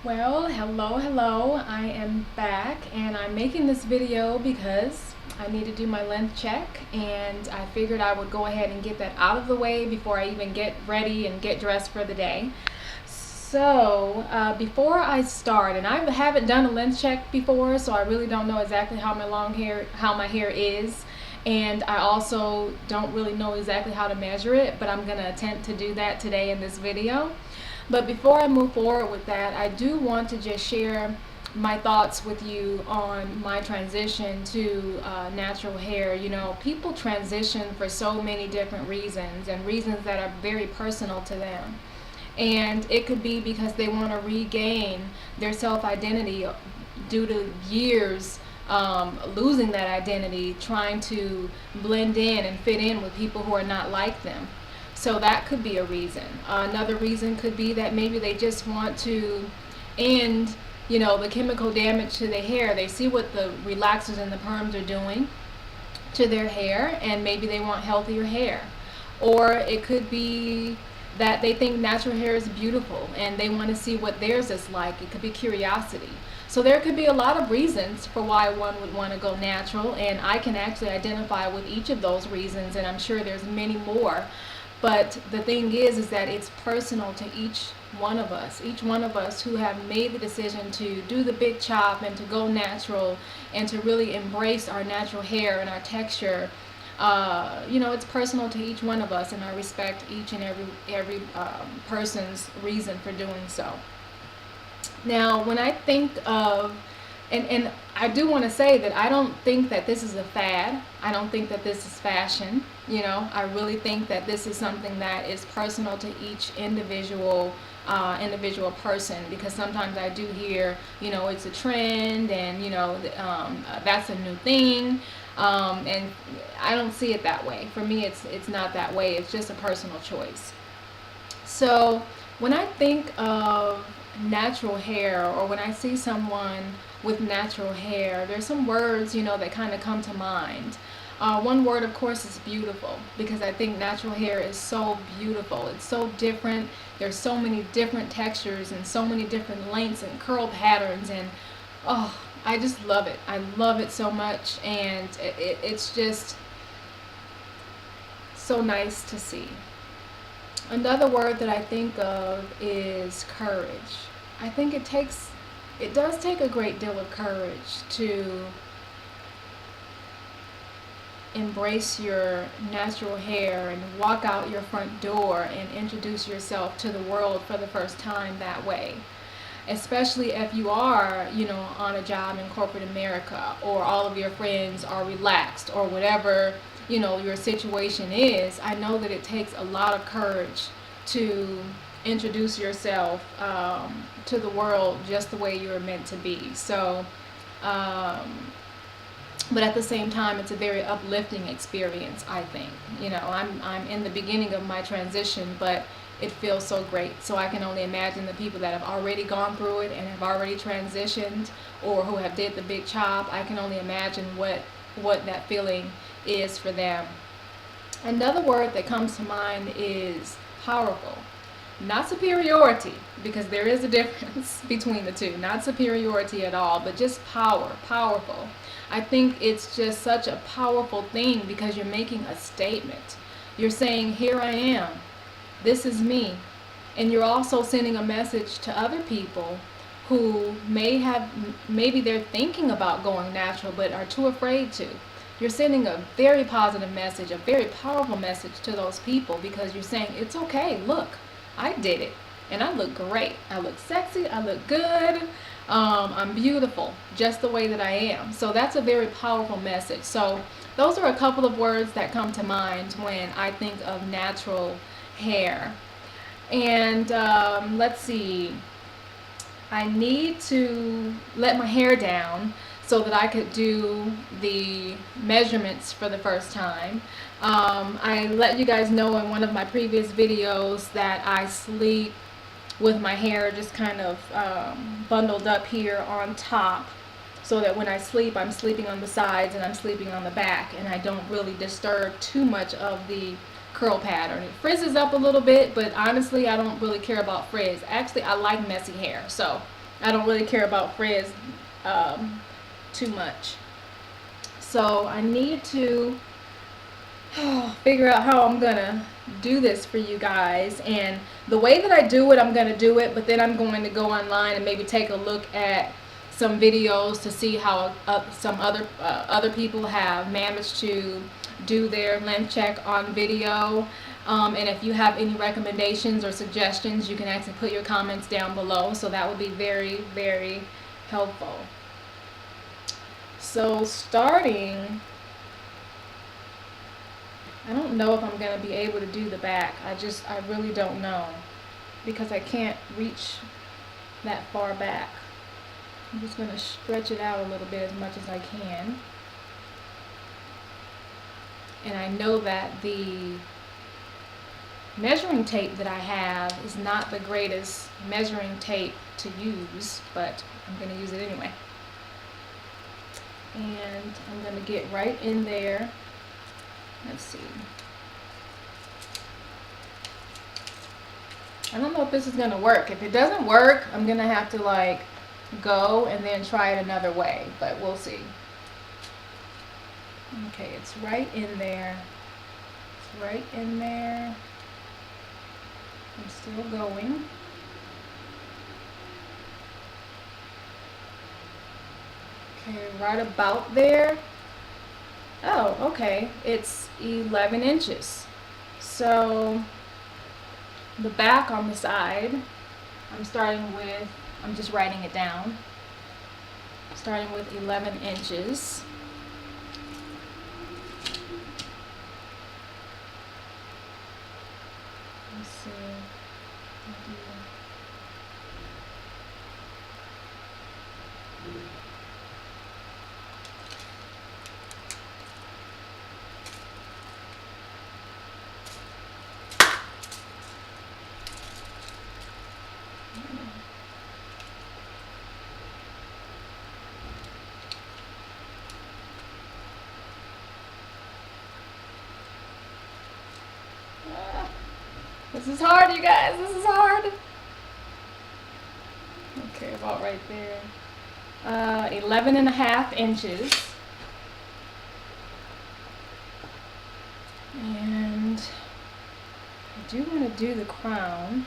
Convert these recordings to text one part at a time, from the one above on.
Well, hello. I am back and I'm making this video because I need to do my length check, and I figured I would go ahead and get that out of the way before I even get ready and get dressed for the day. So before I start, and I haven't done a length check before, so I really don't know exactly how my hair is, and I also don't really know exactly how to measure it, but I'm gonna attempt to do that today in this video. But before I move forward with that, I do want to just share my thoughts with you on my transition to natural hair. You know, people transition for so many different reasons, and reasons that are very personal to them. And it could be because they want to regain their self-identity due to years losing that identity, trying to blend in and fit in with people who are not like them. So that could be a reason. Another reason could be that maybe they just want to end, the chemical damage to their hair. They see what the relaxers and the perms are doing to their hair, and maybe they want healthier hair. Or it could be that they think natural hair is beautiful and they want to see what theirs is like. It could be curiosity. So there could be a lot of reasons for why one would want to go natural, and I can actually identify with each of those reasons, and I'm sure there's many more. But the thing is that it's personal to each one of us who have made the decision to do the big chop and to go natural and to really embrace our natural hair and our texture. It's personal to each one of us, and I respect each and every person's reason for doing so. Now, when I think of, and I do want to say that I don't think that this is a fad. I don't think that this is fashion. I really think that this is something that is personal to each individual person, because sometimes I do hear, it's a trend, and that's a new thing, and I don't see it that way. For me, it's not that way. It's just a personal choice. So when I think of natural hair, or when I see someone with natural hair, there's some words, that kind of come to mind. One word, of course, is beautiful, because I think natural hair is so beautiful. It's so different. There's so many different textures and so many different lengths and curl patterns, and I just love it. I love it so much, and it's just so nice to see. Another word that I think of is courage. I think it does take a great deal of courage to embrace your natural hair and walk out your front door and introduce yourself to the world for the first time that way. Especially if you are, on a job in corporate America, or all of your friends are relaxed, or whatever, your situation is. I know that it takes a lot of courage to introduce yourself to the world just the way you're meant to be. So, but at the same time, it's a very uplifting experience, I think. I'm in the beginning of my transition, but it feels so great. So I can only imagine the people that have already gone through it and have already transitioned, or who have did the big chop. I can only imagine what that feeling is for them. Another word that comes to mind is powerful. Not superiority, because there is a difference between the two. Not superiority at all, but just powerful. I think it's just such a powerful thing, because you're making a statement. You're saying, here I am. This is me. And you're also sending a message to other people who maybe they're thinking about going natural but are too afraid to. You're sending a very positive message, a very powerful message to those people, because you're saying, it's okay, look, I did it, and I look great. I look sexy, I look good, I'm beautiful, just the way that I am. So that's a very powerful message. So those are a couple of words that come to mind when I think of natural hair. And let's see, I need to let my hair down so that I could do the measurements for the first time. I let you guys know in one of my previous videos that I sleep with my hair just kind of bundled up here on top, so that when I sleep, I'm sleeping on the sides and I'm sleeping on the back, and I don't really disturb too much of the curl pattern. It frizzes up a little bit, but honestly, I don't really care about frizz. Actually, I like messy hair, so I don't really care about frizz too much. So I need to figure out how I'm gonna do this for you guys, and the way that I do it, I'm gonna do it, but then I'm going to go online and maybe take a look at some videos to see how some other people have managed to do their length check on video. And if you have any recommendations or suggestions, you can actually put your comments down below, so that would be very, very helpful. So starting, I don't know if I'm going to be able to do the back. I really don't know, because I can't reach that far back. I'm just going to stretch it out a little bit as much as I can. And I know that the measuring tape that I have is not the greatest measuring tape to use, but I'm going to use it anyway. And I'm going to get right in there. Let's see. I don't know if this is going to work. If it doesn't work, I'm going to have to like go and then try it another way, but we'll see. Okay, it's right in there. It's right in there. I'm still going. Okay, right about there. Oh, okay. It's 11 inches. So the back on the side, I'm just writing it down. Starting with 11 inches. Let's see. This is hard, you guys. This is hard. Okay, about right there. 11.5 inches. And I do want to do the crown.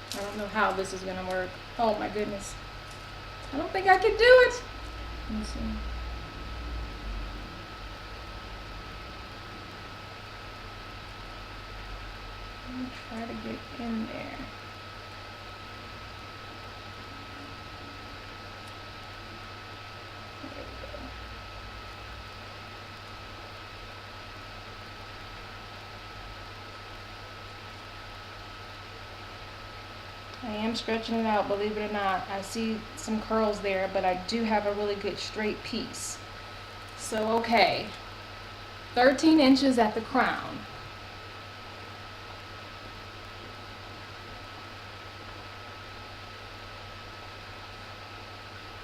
I don't know how this is going to work. Oh my goodness. I don't think I can do it. Let me see. Let me try to get in there. There we go. I am stretching it out, believe it or not. I see some curls there, but I do have a really good straight piece. So, okay, 13 inches at the crown.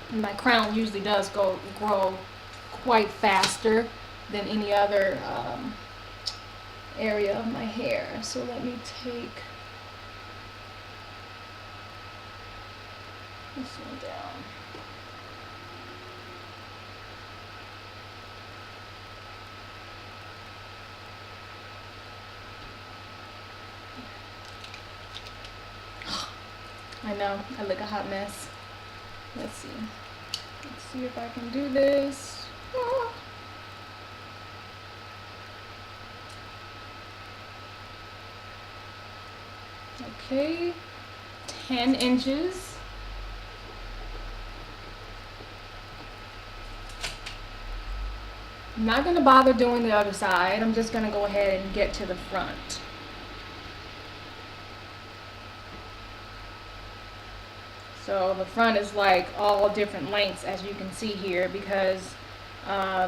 And my crown usually does grow quite faster than any other area of my hair. So let me take this one down. I know, I look a hot mess. Let's see. Let's see if I can do this. Ah. Okay, 10 inches. I'm not going to bother doing the other side. I'm just going to go ahead and get to the front. So the front is like all different lengths, as you can see here, because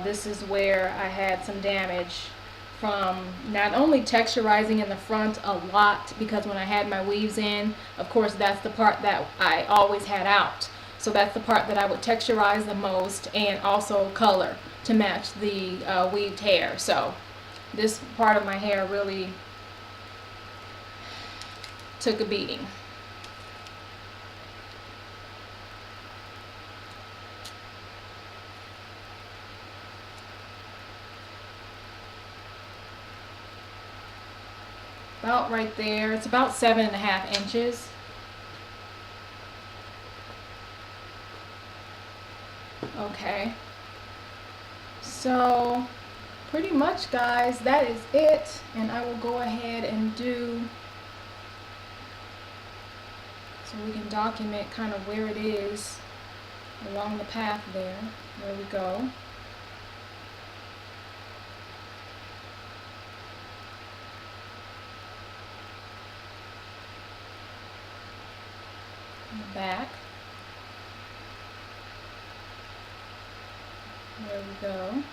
this is where I had some damage from not only texturizing in the front a lot, because when I had my weaves in, of course that's the part that I always had out. So that's the part that I would texturize the most, and also color to match the weaved hair. So this part of my hair really took a beating. About right there. It's about 7.5 inches. Okay. So pretty much, guys, that is it. And I will go ahead and do, so we can document kind of where it is along the path there. There we go. Back. There we go.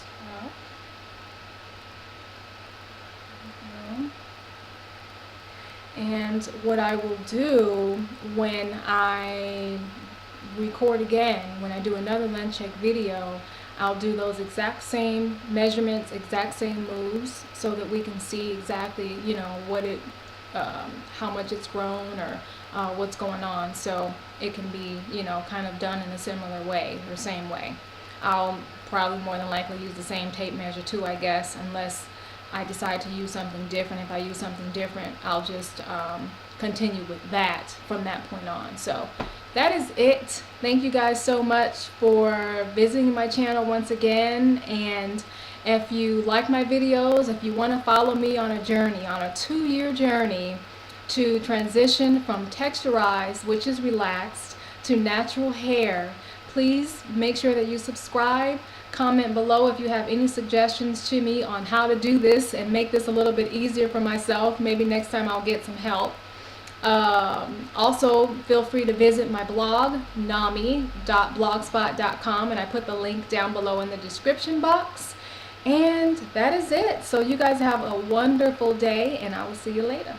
Top. And what I will do when I record again, when I do another lens check video, I'll do those exact same measurements, exact same moves, so that we can see exactly, you know, what it, how much it's grown, or what's going on. So it can be, you know, kind of done in a similar way or same way. I'll probably more than likely use the same tape measure too, I guess, unless I decide to use something different. If I use something different, I'll just continue with that from that point on. So that is it. Thank you guys so much for visiting my channel once again. And if you like my videos, if you want to follow me on a journey, on a 2-year journey to transition from texturized, which is relaxed, to natural hair, please make sure that you subscribe. Comment below if you have any suggestions to me on how to do this and make this a little bit easier for myself. Maybe next time I'll get some help. Also, feel free to visit my blog, nami.blogspot.com, and I put the link down below in the description box. And that is it. So you guys have a wonderful day, and I will see you later.